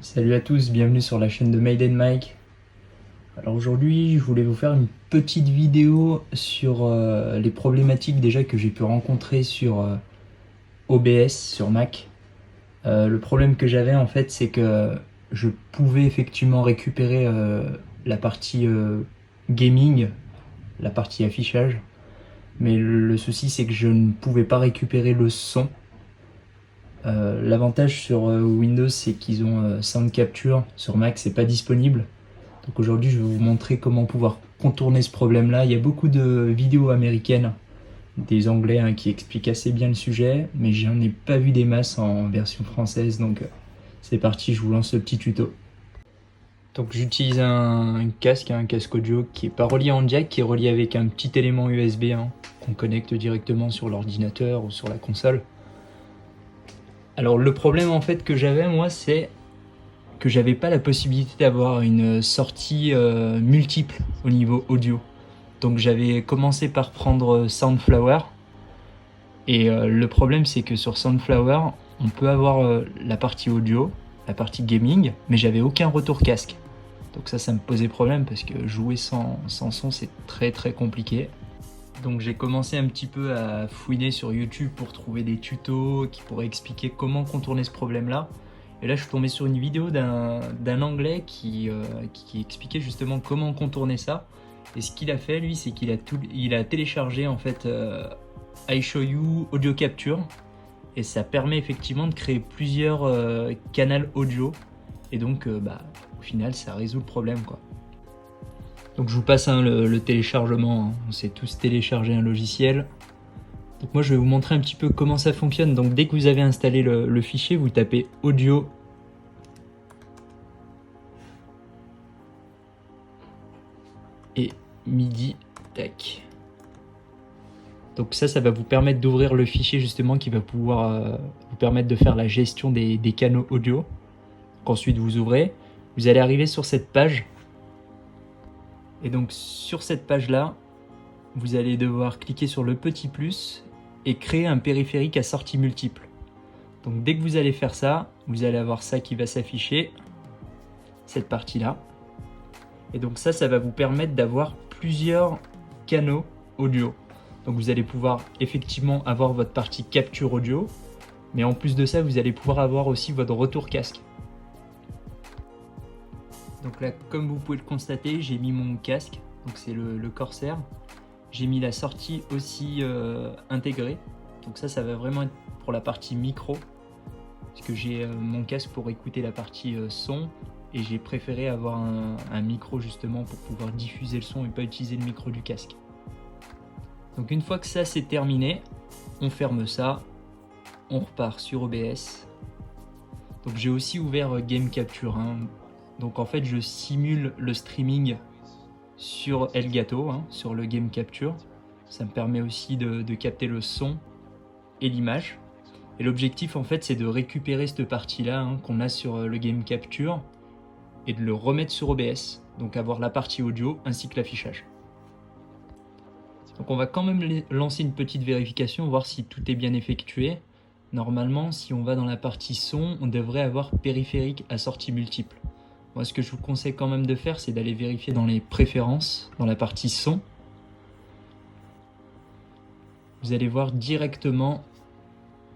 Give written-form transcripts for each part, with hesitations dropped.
Salut à tous, bienvenue sur la chaîne de Made in Mike. Alors aujourd'hui, je voulais vous faire une petite vidéo sur les problématiques déjà que j'ai pu rencontrer sur OBS sur Mac. Le problème que j'avais en fait, c'est que je pouvais effectivement récupérer la partie gaming, la partie affichage, mais le souci c'est que je ne pouvais pas récupérer le son. L'avantage sur Windows, c'est qu'ils ont Sound Capture. Sur Mac, c'est pas disponible. Donc aujourd'hui, je vais vous montrer comment pouvoir contourner ce problème-là. Il y a beaucoup de vidéos américaines, des anglais qui expliquent assez bien le sujet, mais j'en ai pas vu des masses en version française. Donc c'est parti, je vous lance le petit tuto. Donc j'utilise un casque audio qui est pas relié en jack, qui est relié avec un petit élément USB qu'on connecte directement sur l'ordinateur ou sur la console. Alors le problème en fait que j'avais moi, c'est que j'avais pas la possibilité d'avoir une sortie multiple au niveau audio. Donc j'avais commencé par prendre Soundflower. Et le problème c'est que sur Soundflower, on peut avoir la partie audio, la partie gaming, mais j'avais aucun retour casque. Donc ça me posait problème parce que jouer sans son c'est très très compliqué. Donc j'ai commencé un petit peu à fouiner sur YouTube pour trouver des tutos qui pourraient expliquer comment contourner ce problème-là. Et là je suis tombé sur une vidéo d'un anglais qui expliquait justement comment contourner ça. Et ce qu'il a fait lui, c'est qu'il a téléchargé en fait iShowU Audio Capture. Et ça permet effectivement de créer plusieurs canaux audio. Et donc au final ça résout le problème quoi. Donc je vous passe le téléchargement, on sait tous télécharger un logiciel. Donc moi je vais vous montrer un petit peu comment ça fonctionne. Donc dès que vous avez installé le fichier, vous tapez audio et MIDI, tac. Donc ça va vous permettre d'ouvrir le fichier justement qui va pouvoir vous permettre de faire la gestion des canaux audio. Donc ensuite vous ouvrez, vous allez arriver sur cette page. Et donc sur cette page-là, vous allez devoir cliquer sur le petit plus et créer un périphérique à sortie multiple. Donc dès que vous allez faire ça, vous allez avoir ça qui va s'afficher, cette partie-là. Et donc ça va vous permettre d'avoir plusieurs canaux audio. Donc vous allez pouvoir effectivement avoir votre partie capture audio, mais en plus de ça, vous allez pouvoir avoir aussi votre retour casque. Donc là, comme vous pouvez le constater, j'ai mis mon casque, donc c'est le Corsair. J'ai mis la sortie aussi intégrée, donc ça va vraiment être pour la partie micro, parce que j'ai mon casque pour écouter la partie son, et j'ai préféré avoir un micro justement pour pouvoir diffuser le son et pas utiliser le micro du casque. Donc une fois que ça c'est terminé, on ferme ça, on repart sur OBS. Donc j'ai aussi ouvert Game Capture, donc en fait je simule le streaming sur Elgato, sur le Game Capture. Ça me permet aussi de capter le son et l'image. Et l'objectif en fait c'est de récupérer cette partie-là qu'on a sur le Game Capture et de le remettre sur OBS. Donc avoir la partie audio ainsi que l'affichage. Donc on va quand même lancer une petite vérification, voir si tout est bien effectué. Normalement, si on va dans la partie son, on devrait avoir périphérique à sortie multiple. Moi, ce que je vous conseille quand même de faire, c'est d'aller vérifier dans les préférences, dans la partie son. Vous allez voir directement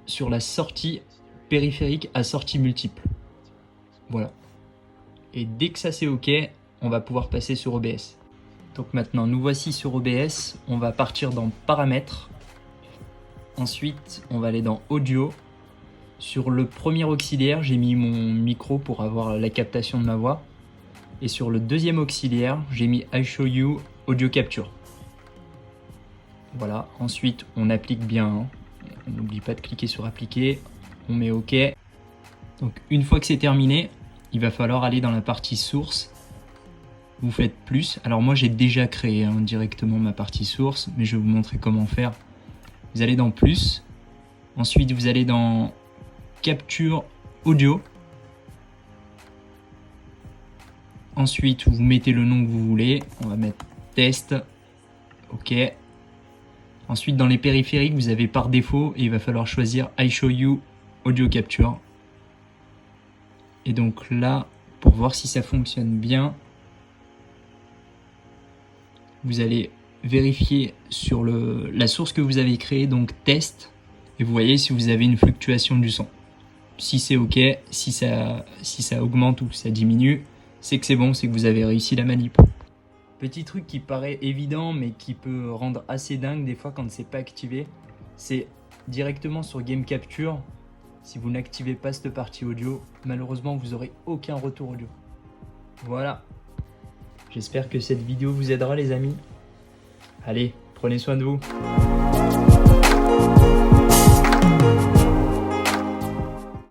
sur la sortie périphérique à sortie multiple. Voilà. Et dès que ça c'est OK, on va pouvoir passer sur OBS. Donc maintenant, nous voici sur OBS. On va partir dans Paramètres. Ensuite, on va aller dans Audio. Sur le premier auxiliaire, j'ai mis mon micro pour avoir la captation de ma voix. Et sur le deuxième auxiliaire, j'ai mis iShowU Audio Capture. Voilà, ensuite on applique bien. On n'oublie pas de cliquer sur appliquer. On met OK. Donc une fois que c'est terminé, il va falloir aller dans la partie source. Vous faites plus. Alors moi j'ai déjà créé directement ma partie source, mais je vais vous montrer comment faire. Vous allez dans plus. Ensuite vous allez dans capture audio. Ensuite, vous mettez le nom que vous voulez. On va mettre test. OK. Ensuite, dans les périphériques, vous avez par défaut et il va falloir choisir iShowU Audio Capture. Et donc là, pour voir si ça fonctionne bien, vous allez vérifier sur la source que vous avez créée, donc test, et vous voyez si vous avez une fluctuation du son. Si c'est ok, si ça augmente ou ça diminue, c'est que c'est bon, c'est que vous avez réussi la manip. Petit truc qui paraît évident mais qui peut rendre assez dingue des fois quand c'est pas activé, c'est directement sur Game Capture. Si vous n'activez pas cette partie audio, malheureusement vous aurez aucun retour audio. Voilà. J'espère que cette vidéo vous aidera les amis. Allez, prenez soin de vous.